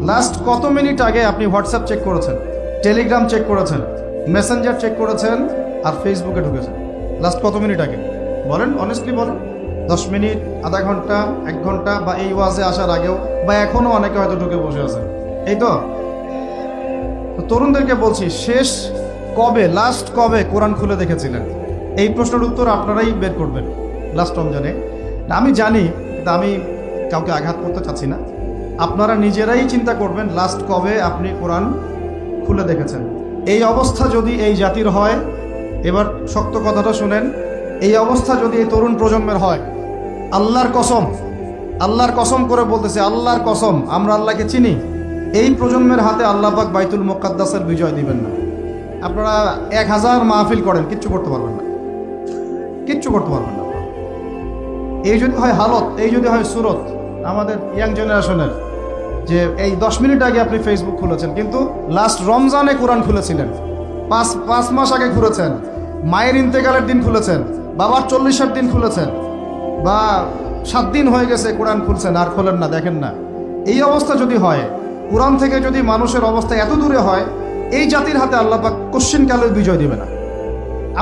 Last কত minute আগে আপনি হোয়াটসঅ্যাপ চেক করেছেন, টেলিগ্রাম চেক করেছেন, মেসেঞ্জার চেক করেছেন আর ফেসবুকে ঢুকেছেন? লাস্ট কত মিনিট আগে বলেন, অনেস্টলি বলেন। 10 মিনিট, আধা ঘন্টা, 1 ঘন্টা, বা এই ওয়াজে আসার আগেও, বা এখনও অনেকে হয়তো ঢুকে বসে আছেন, এই তো। তরুণদেরকে বলছি, শেষ কবে, লাস্ট কবে কোরআন খুলে দেখেছিলেন? এই প্রশ্নের উত্তর আপনারাই বের করবেন লাস্ট রমজানে। আমি জানি, কিন্তু আমি কাউকে আঘাত করতে চাচ্ছি না। আপনারা নিজেরাই চিন্তা করবেন লাস্ট কবে আপনি কোরআন খুলে দেখেছেন। এই অবস্থা যদি এই জাতির হয়, এবার শক্ত কথাটা শুনেন, এই অবস্থা যদি এই তরুণ প্রজন্মের হয়, আল্লাহর কসম করে বলতেছে, আল্লাহর কসম, আমরা আল্লাহকে চিনি, এই প্রজন্মের হাতে আল্লাহ পাক বাইতুল মুকাদ্দাসের বিজয় দিবেন না। আপনারা 1000 মাহফিল করেন, কিচ্ছু করতে পারবেন না, কিচ্ছু করতে পারবেন না। এই যদি হয় হালত, এই যদি হয় সুরত আমাদের ইয়াং জেনারেশনের, যে এই 10 মিনিট আগে আপনি ফেসবুক খুলেছেন, কিন্তু লাস্ট রমজানে কোরআন খুলেছিলেন, 5 মাস আগে খুলেছেন, মায়ের ইন্তেকালের দিন খুলেছেন, বাবার 40-এর দিন খুলেছেন, বা 7 দিন হয়ে গেছে কোরআন খুলছেন আর খোলেন না, দেখেন না। এই অবস্থা যদি হয়, কোরআন থেকে যদি মানুষের অবস্থা এত দূরে হয়, এই জাতির হাতে আল্লাহ পাক কোশ্চিনকালের বিজয় দিবে না।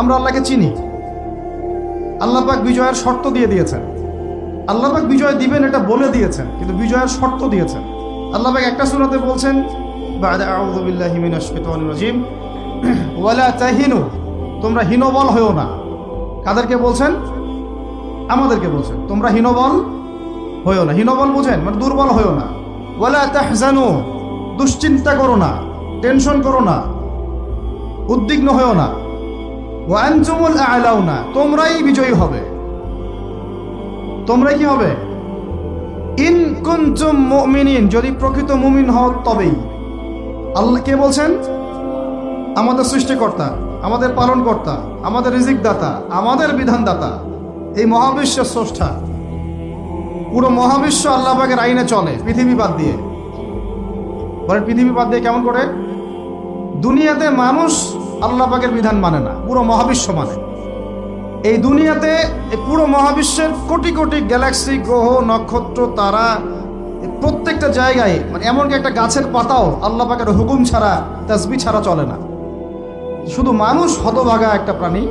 আমরা আল্লাহকে চিনি, আল্লাহ পাক বিজয়ের শর্ত দিয়ে দিয়েছেন, আল্লাহ পাক বিজয় দিবেন এটা বলে দিয়েছেন, কিন্তু বিজয়ের শর্ত দিয়েছেন। আল্লাহ পাক একটা সূরাতে বলছেন, বা'দা আউযু বিল্লাহি মিনাশ শাইতানির রাজিম, ওয়ালা তাহিনু, তোমরা হীনবল হয়ো না। কাদেরকে বলছেন? আমাদেরকে বলছেন, তোমরা হীনবল হয়ো না। হীনবল বুঝেন, মানে দুর্বল হয়ো না। ওয়ালা তাহজানু, দুশ্চিন্তা করো না, টেনশন করো না, উদ্বিগ্ন হয়ো না। ওয়া আনতুমুল আ'লাউনা, তোমরাই বিজয়ী হবে। তোমরাই কি হবে? ইন কুনতুম মুমিনিন, যদি প্রকৃত মুমিন হও তবেই। আল্লাহ কে বলছেন? আমাদের সৃষ্টিকর্তা, আমাদের পালনকর্তা, আমাদের রিজিক দাতা, আমাদের বিধানদাতা, এই মহাবিশ্বের স্রষ্টা। পুরো মহাবিশ্ব আল্লাহ পাকের আইনে চলে, পৃথিবী বাদ দিয়ে। বলেন পৃথিবী বাদ দিয়ে কেমন করে? দুনিয়াতে মানুষ আল্লাহ পাকের বিধান মানে না, পুরো মহাবিশ্ব মানে। এই দুনিয়াতে পুরো মহাবিশ্বের কোটি কোটি গ্যালাক্সি, গ্রহ, নক্ষত্র, তারা, প্রত্যেকটা জায়গায়, মানে এমনকি একটা গাছের পাতাও আল্লাহ পাকের হুকুম ছাড়া, তাসবিহ ছাড়া চলে না। শুধু মানুষ হতভাগা একটা প্রাণী,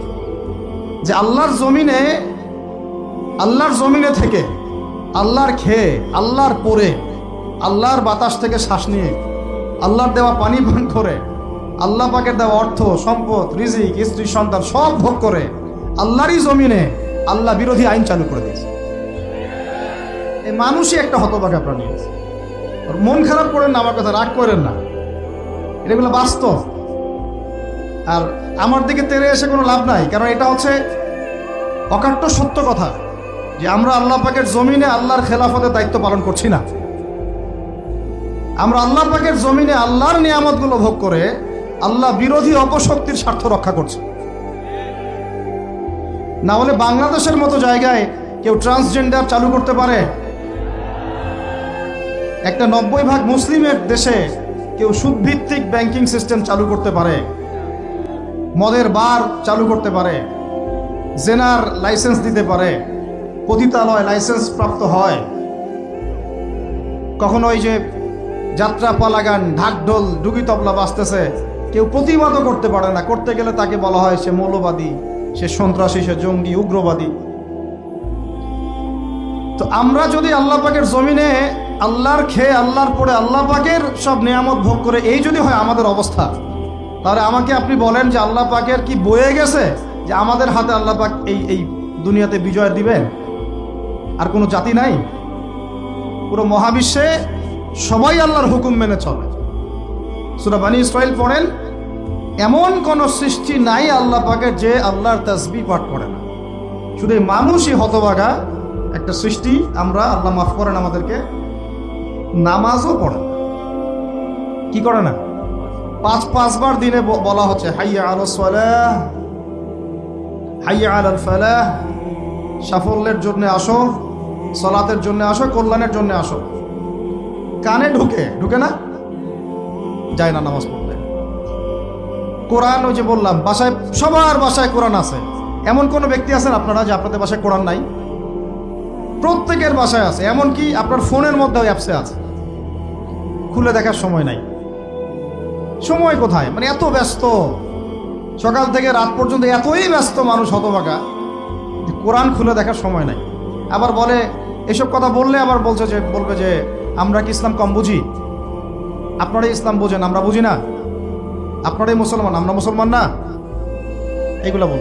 যে আল্লাহর জমিনে থেকে, আল্লাহর খেয়ে, আল্লাহর পরে, আল্লাহর বাতাস থেকে শ্বাস নিয়ে, আল্লাহর দেওয়া পানি পান করে, আল্লাহ পাকের দেওয়া অর্থ, সম্পদ, রিজিক, স্ত্রী, সন্তান সব ভোগ করে, আল্লাহরই জমিনে আল্লাহ বিরোধী আইন চালু করে দিয়েছে। এই মানুষই একটা হতভাগা প্রাণী। মন খারাপ করেন না, আমার কথা রাগ করেন না, এগুলো বাস্তব। আর আমার দিকে তেড়ে এসে কোনো লাভ নাই, কারণ এটা হচ্ছে অকাট্য সত্য কথা, যে আমরা আল্লাহ পাকের জমিনে আল্লাহর খেলাফতের দায়িত্ব পালন করছি না। আমরা আল্লাহ পাকের জমিনে আল্লাহর নিয়ামতগুলো ভোগ করে আল্লাহ বিরোধী অপশক্তির স্বার্থ রক্ষা করছে। না হলে বাংলাদেশের মতো জায়গায় কেউ ট্রান্সজেন্ডার চালু করতে পারে? একটা 90% মুসলিমের দেশে কেউ সুদভিত্তিক ব্যাংকিং সিস্টেম চালু করতে পারে, মদের বার চালু করতে পারে, জেনার লাইসেন্স দিতে পারে, পতিতালয় লাইসেন্স প্রাপ্ত হয়, কখনো ওই যে যাত্রা, পালাগান, ঢাকঢোল, ডুগি তবলা বাজতেছে, কেউ প্রতিবাদও করতে পারে না। করতে গেলে তাকে বলা হয় সে মৌলবাদী, সে সন্ত্রাসী, সে জঙ্গি, উগ্রবাদী। তো আমরা যদি আল্লাহ পাকের জমিনে আল্লাহর খেয়ে, আল্লাহর পরে, আল্লাহ পাকের সব নিয়ামত ভোগ করে এই যদি হয় আমাদের অবস্থা, তাহলে আমাকে আপনি বলেন যে আল্লাহ পাকের কি বয়ে গেছে যে আমাদের হাতে আল্লাহ পাক এই দুনিয়াতে বিজয় দিবেন? আর কোনো জাতি নাই? পুরো মহাবিশ্বে সবাই আল্লাহর হুকুম মেনে চলে। সূরা বনী ইসরাঈল পড়েন, এমন কোন সৃষ্টি নাই আল্লাহ পাকের যে আল্লাহর তাসবিহ পাঠ করে না। শুধু মানুষই হতভাগা একটা সৃষ্টি। আমরা, আল্লাহ মাফ করেন আমাদেরকে, নামাজও পড়ে না। কি করে না? 5বার দিনে বলা হচ্ছে হাইয়া আলাস সালাহ, হাইয়া আলাল ফালাহ, সাফল্যের জন্য আসো, সালাতের জন্য আসো, কল্যাণের জন্য আসো। কানে ঢুকে না, যায় না নামাজ পড়তে। কোরআন, ওই যে বললাম, বাসায়, সবার বাসায় কোরআন আছে। এমন কোনো ব্যক্তি আছেন আপনারা যে আপনাদের বাসায় কোরআন নাই? প্রত্যেকের বাসায় আছে, এমনকি আপনার ফোনের মধ্যে ওই অ্যাপসে আছে। খুলে দেখার সময় নাই। সময় কোথায়, মানে এত ব্যস্ত, সকাল থেকে রাত পর্যন্ত এতই ব্যস্ত মানুষ হতভাগা, কোরআন খুলে দেখার সময় নাই। আবার বলে, এসব কথা বললে আবার বলবে যে আমরা কি ইসলাম কম বুঝি? আপনারাই ইসলাম বোঝেন, আমরা বুঝি না? আপনারাই মুসলমান, আমরা মুসলমান না? এগুলো বল।